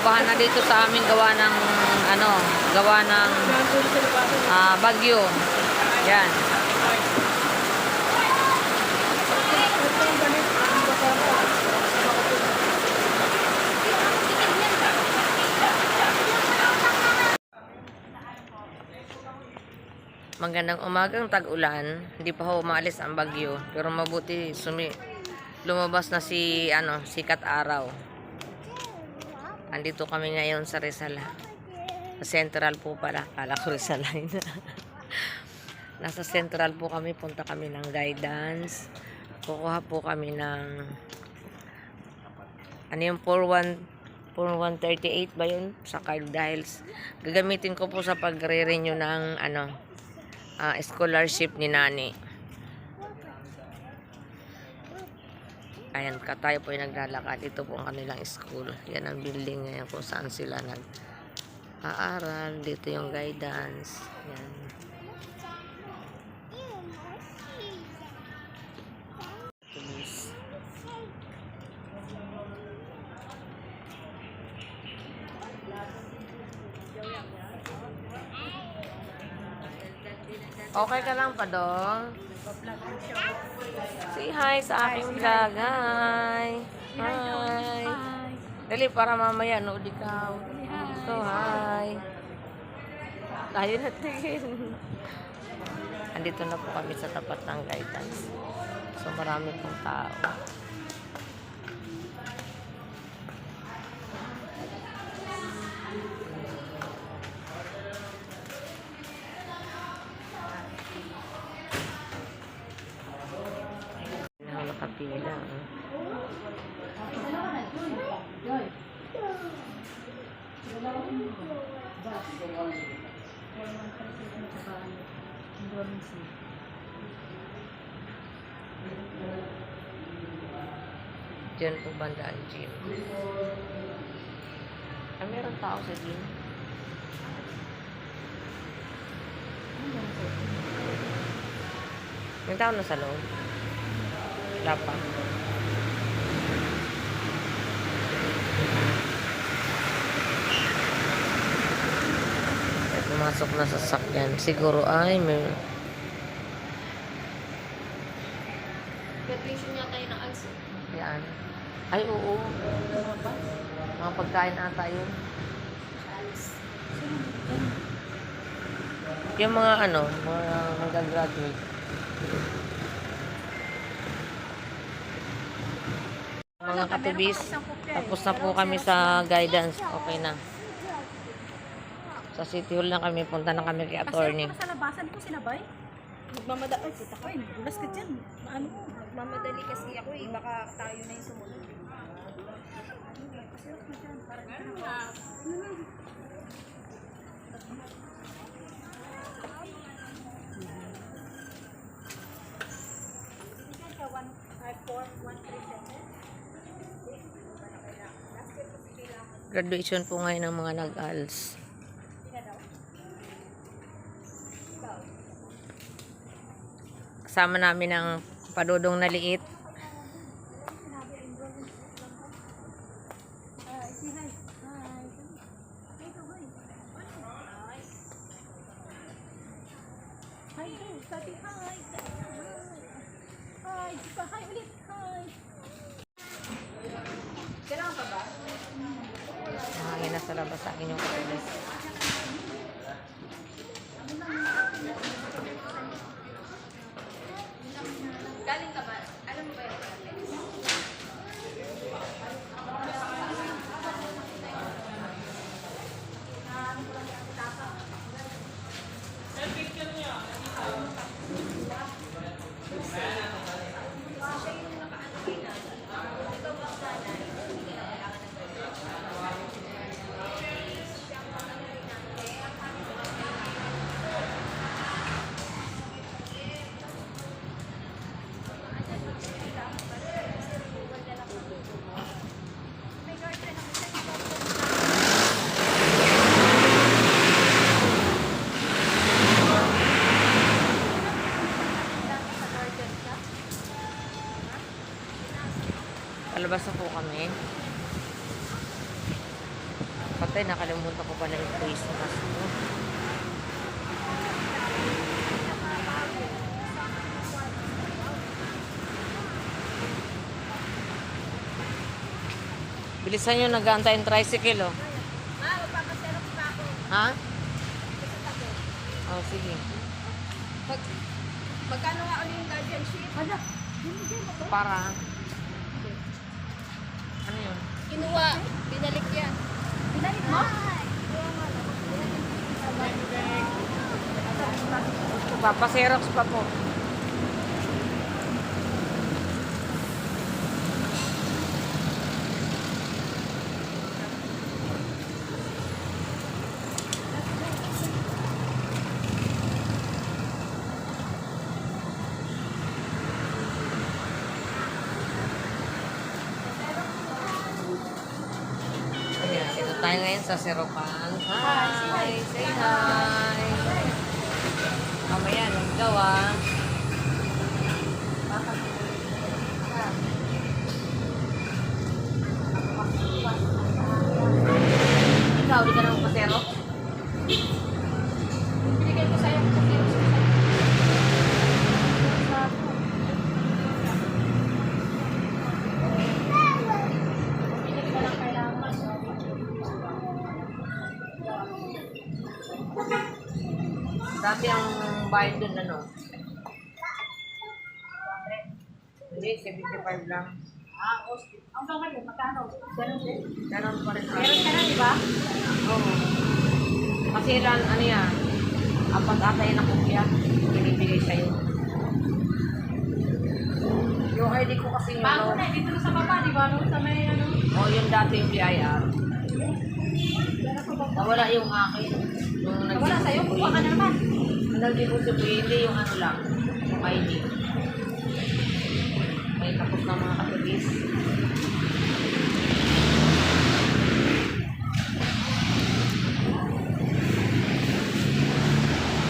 Babahan na dito sa amin gawa ng bagyo. Yan. Magandang umagang tag-ulan. Hindi pa ho umaalis ang bagyo, pero mabuti lumabas na sikat araw. Andito kami ngayon sa Rizal. Sa Central po pala. Kala ko Rizal line. Nasa Central po kami. Punta kami ng guidance. Kukuha po kami ng 4138 ba yun? Sa card dahil gagamitin ko po sa pagre-renew ng scholarship ni Nani. Ayan, tayo po yung naglalakad. Ito po ang kanilang school. Yan ang building ngayon kung saan sila nag-aaral. Dito yung guidance. Yan. Okay ka lang pa, Dong? Say hi sa aking vlog. Hi. Hi. Dali para mamaya nood ikaw. So, hi. Tayo natin. Andito na po kami sa tapat ng guidance. So, marami pong tao. Nakapila. Diyan po banda ang gym. Meron tao sa gym. May tao na sa loob. Wala pa. Pumasok na sa sasakyan. Siguro ay may... Graduation yata yun ng ALS. Yan. Ay, oo. Mga pagkain ata yun. Yung mga mga mag-graduate. Mga katubis, tapos na po kami sa guidance. Okay na. Sa City Hall na kami. Punta na kami kay attorney. Kasi sa labasan ko sinabay. Magmamadali. Ay, kita ko eh. Bulas ka dyan. Magmamadali kasi ako eh. Baka tayo na yung sumunod. Graduation po ngayon ng mga nag-ALS. Kasama namin ang padudong na liit. Hi ulit. Hi. Kailangan ka ba? Mahangin na sa labas sa akin yung katulis. Galing ka ba? Alam mo ba yun? Palabas na po kami. Atay, nakalimutan ko pala yung face mask ko. Bilisan nyo, nag-aantay yung tricycle, oh. Magpapaserok pa ako. Ha? Sa tabi. Oh, sige. Magkano nga ulit yung guardianship? Ano? Para. Ano yun? Kinuha. Binalik yan. Binalik mo? Papaserox pa po. Ayan, ito tayo ngayon sa Seropan. Hi! Say hi! Mamaya, nagdaw ah. Ikaw, di ka naman pasero? Binigay ko sa'yo sa Xerox. Dati ang bayad dun, ano? Hindi, 75 lang. Hanggang ngayon, magkano? Ganun din. Ganon pa rin. Meron ka na, di ba? Oo. Kasi ilan, ano yan? Apat ata yun na kopya. Binibigay sa'yo. Yung ID ko kasi yun. Bago na, dito na sa baba, di ba? Nung sa may ano? O, yung dati yung BIR. Nawala yung akin. Nung Wala sa'yo, kuha ka na naman. nag-deposit ko, hindi yung ano lang. Yung ID. May tapos na mga katubis.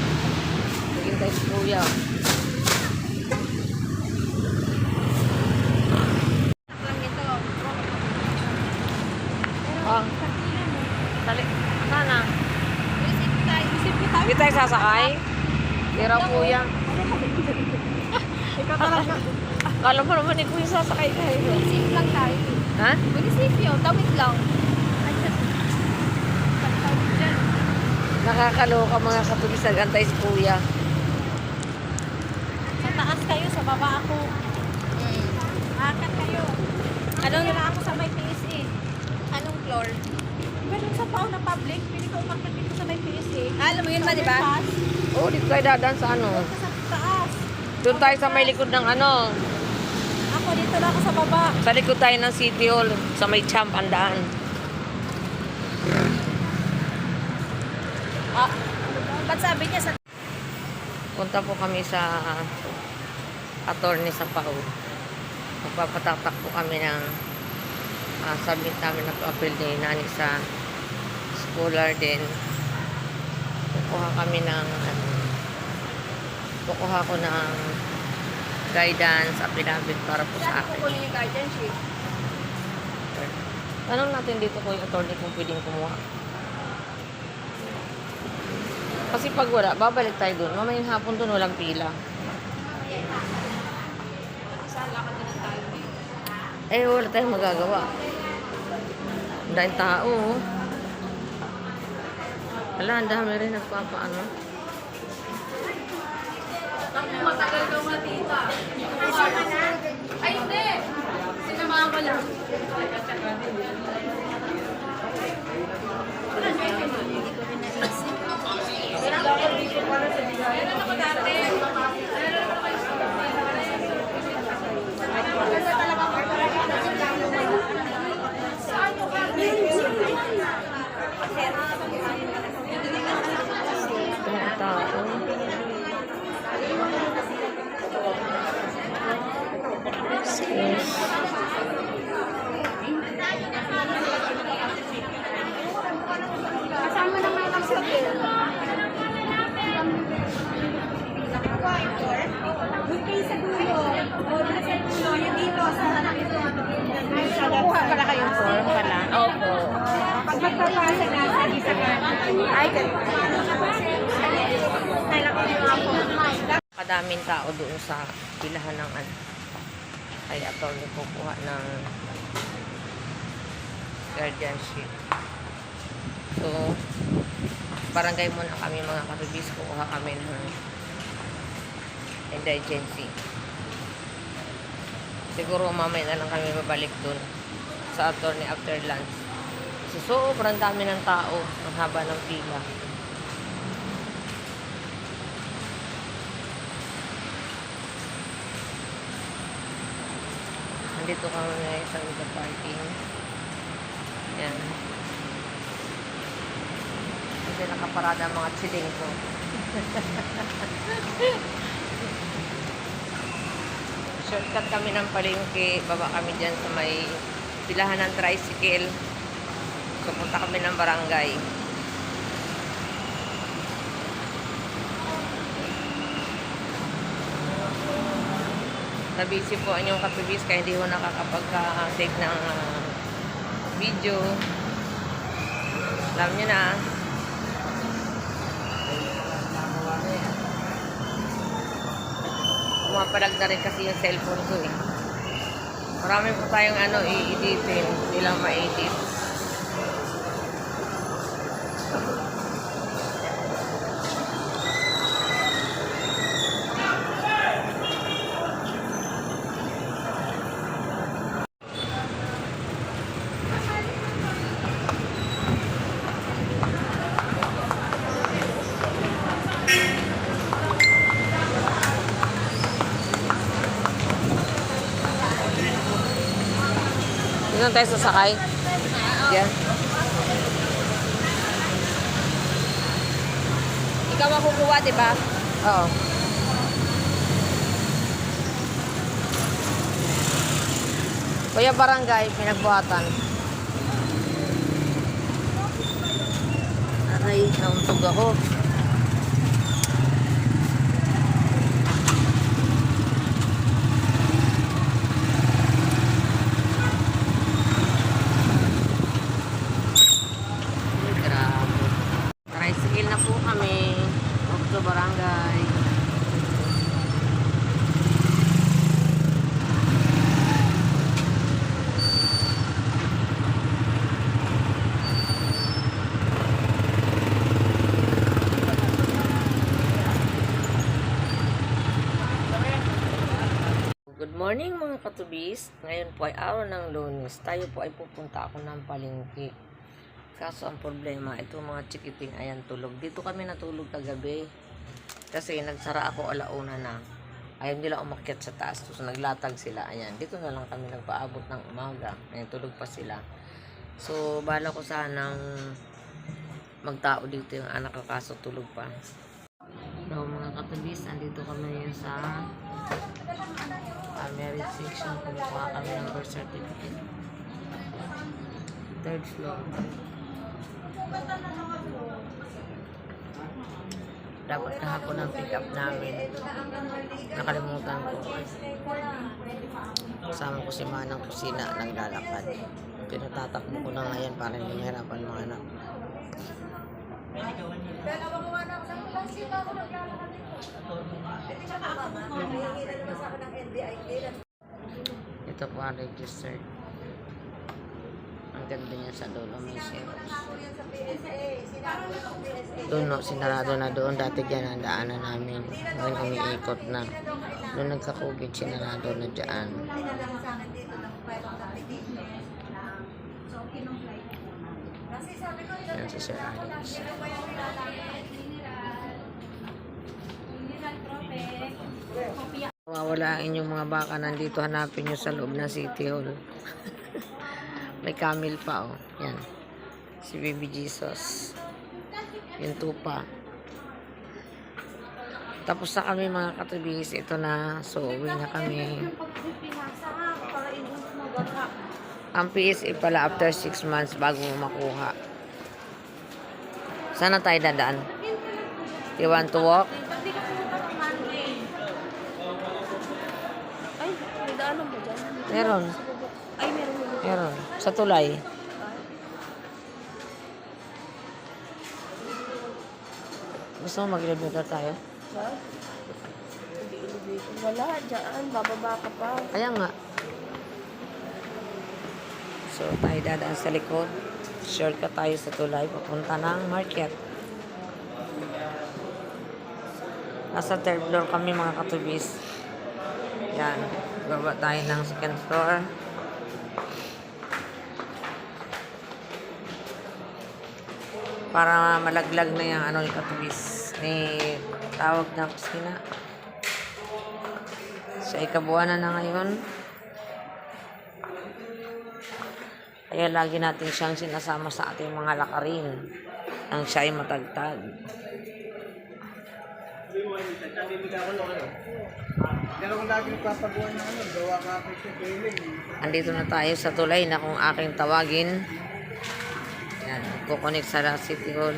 Naghintay si Kuya. Lang ito. Oh. Sali. Sana. Isip tayo. Hindi tayo sasakay. Tira Kuya. Ikaw talaga. Kala mo naman ni Kuya sasakay kayo. Isip lang tayo. Ha? Munisipyo, tawid lang. Ay, tawid dyan. Nakakaloka mga katubis. Nag-antay si Kuya. Sa taas kayo, sa baba ako. Akat kayo. Anong nila ako sa may PSA? Anong floor? Ganun sa pao na public, pili ko umakyat dito sa may PSA. Alam mo yun ba, di ba? Oo, dito tayo dadaan sa ano. Sa taas. Doon tayo sa may likod ng ano. Ako dito na ako sa baba. Sa likod tayo ng City Hall. Sa may Champ, ang daan. Ba't sabi niya sa... Punta po kami sa attorney sa PAO. Magpapataktak po kami ng submit namin na appeal ni Nani sa scholar din. Kukuha kami ng kukuha ko ng guidance, affidavit para po sa akin. kukunin yung guardianship? Tanong natin dito ko yung attorney kung pwedeng kumuha. Kasi pag wala, babalik tayo doon. Mamayang hapon doon, walang pila. Saan lakad na tayo? Eh, wala tayong magagawa. Ang daming tao. Oh. Wala, ang dami rin nagpapaano. Matagal daw nga tita. Ay, hindi! Sinamahan ko lang. Hindi ko rin naisip. Meron ako dati. Meron ako kayo sa kasi talaga Ang tao. Yes. kasama naman lang sa bill. Doon kayo sa dulo. O, doon sa dulo. Yung dito, sa harap ito. Kukuha pala kayong form pala. Opo. Pag magpapasa na sa isa ka. Ay, ganun. Kailangan ko ako. Kadaming tao doon sa pilahan ng ano. Ay, attorney kukuha ng guardianship. So, barangay muna kami mga katubis. Kukuha kami ng indigency. Siguro mamaya na lang kami babalik doon sa attorney after lunch. So, sobrang dami ng tao. Ang haba ng pila. Nandito kami ngayon sa parking. Yan. Kasi nakaparada ang mga chiling ko. Shortcut kami ng palengke. Baba kami dyan sa may pilahan ng tricycle. So, punta kami ng barangay. Nabisi po ang inyong katubis kaya hindi ko nakakapag-take ng video. Alam nyo na. Pumapalag na rin kasi yung cellphone ko eh. Marami po tayong i-editin. Hindi lang ma-edit. Doon tayo sasakay. Yan. Ikaw makukuha, di ba? Oo. Kuya barangay, pinagbuhatan. Aray, nauntog ako. Tricycle na po kami. Off to barangay. Good morning mga katubis. Ngayon po ay araw ng Lunes. Tayo po ay pupunta ako ng palengke. Kaso ang problema, ito mga chikiting ayan tulog. Dito kami natulog kagabi. Kasi nagsara ako alauna na. Ayaw nila umakyat sa taas. So naglatag sila. Ayan, dito na lang kami nagpaabot ng umaga. Ayan, tulog pa sila. So bala ko sanang magtao dito yung anak ko kaso tulog pa. So mga katubis, andito kami ngayon sa marriage section. Kumukuha kami ng birth certificate. Third floor. Dapat kahapon ang pick up namin. Nakalimutan ko. Kasama ko si Manang kusina naglalakad. Pinatatakbo ko na ngayon para hindi mahirapan mga anak. Ito po ang registered. Ang ganda niya sa dulo, may Xerox. Doon, no, sinarado na doon. Dati dyan ang daanan namin. Ngayon umiikot na. Doon nagka-COVID, sinarado na dyan. Yan si Sir Alex. Mawawala ang inyong mga baka. Nandito hanapin nyo sa loob ng City Hall. May camel pa, oh. Yan. Si Baby Jesus. Yung tupa. Tapos na kami mga katubis. Ito na. So, uwi na kami. Ang PSA pala after 6 months bago makuha. Sana tayo dadaan? You want to walk? Ay, may daanan mo dyan? Meron. Ay, meron. Meron. Sa tulay. Gusto mo mag-elevator tayo? Ha? Hindi elevator. Wala, dyan. Bababa ka pa. Kaya nga. So, tayo dadaan sa likod. Shortcut tayo sa tulay. Papunta ng market. Nasa third floor kami mga katubis. Yan. Baba tayo ng second floor. Para malaglag na yung ano yung katubis. May tawag na kusina. Sa ikabuanan na ngayon. Kaya lagi natin siyang sinasama sa ating mga lakarin. Ang siya ay matagtag. Andito na tayo sa tulay na kung aking tawagin. Yan, kukonek sa City Hall.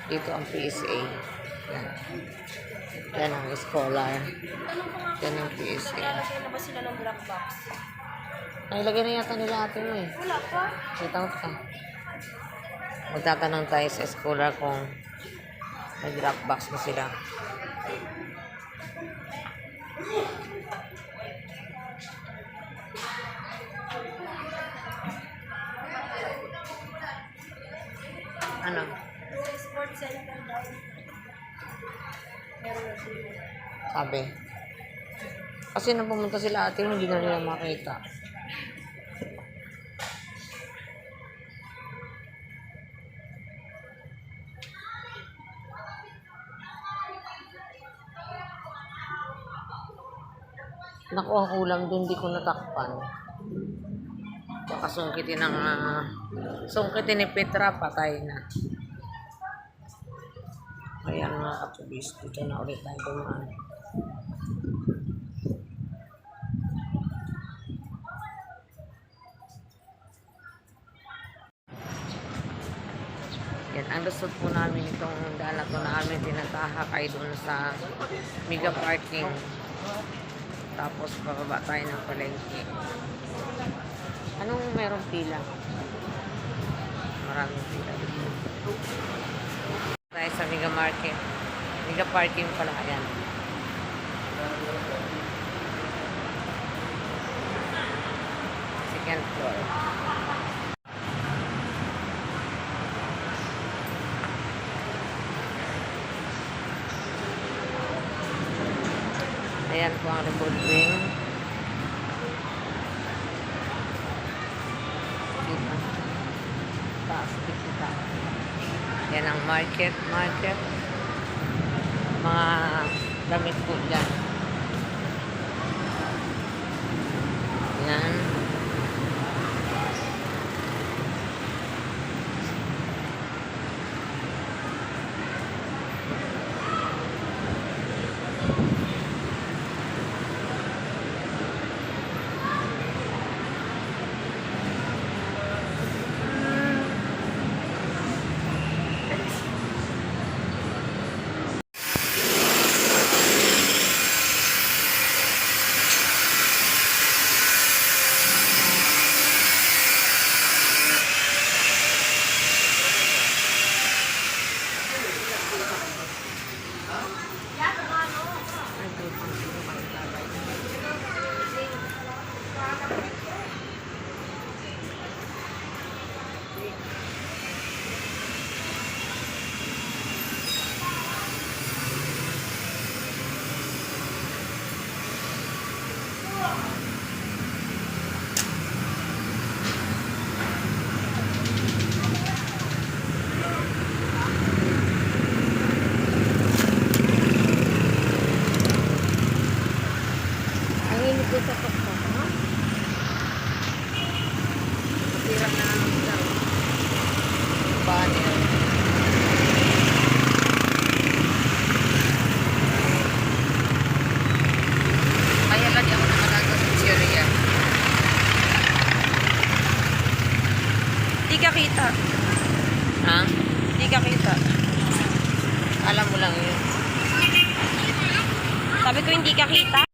Dito ang PSA. Yan. Yan ang scholar. Yan ang PSA. Lalagay na ba sila ng black box? Nailagay na yata nila ate mo eh. Wala pa. Kita ko ka. Magtatanong tayo sa scholar kung may drop box na sila. Ano? Sports center daw. Meron na sila. Sabi. Kasi nung pumunta sila ate mo, hindi na nila makita. Naku, ang ulam doon, di ko natakpan. Baka sungkitin ng... sungkitin ni Petra, patay na. Ayan mga katubis, dito na ulit tayo dumaan. Yan, ang lusot po namin itong daan na to na amin tinatahakay doon sa mega parking. Tapos bababa tayo ng palengke. Anong merong pila? Maraming pila dito. Tayo sa mega market. Mega parking pala. Ayan. Second floor. Ayan po ang revolving. Dito. Taas kita. Yan ang market. Mga damit po dyan. Yan. Banner. Kaya lagi ako nakalaga sa Syria. Di ka kita. Ha? Di ka kita. Alam mo lang yun. Sabi ko hindi ka kita.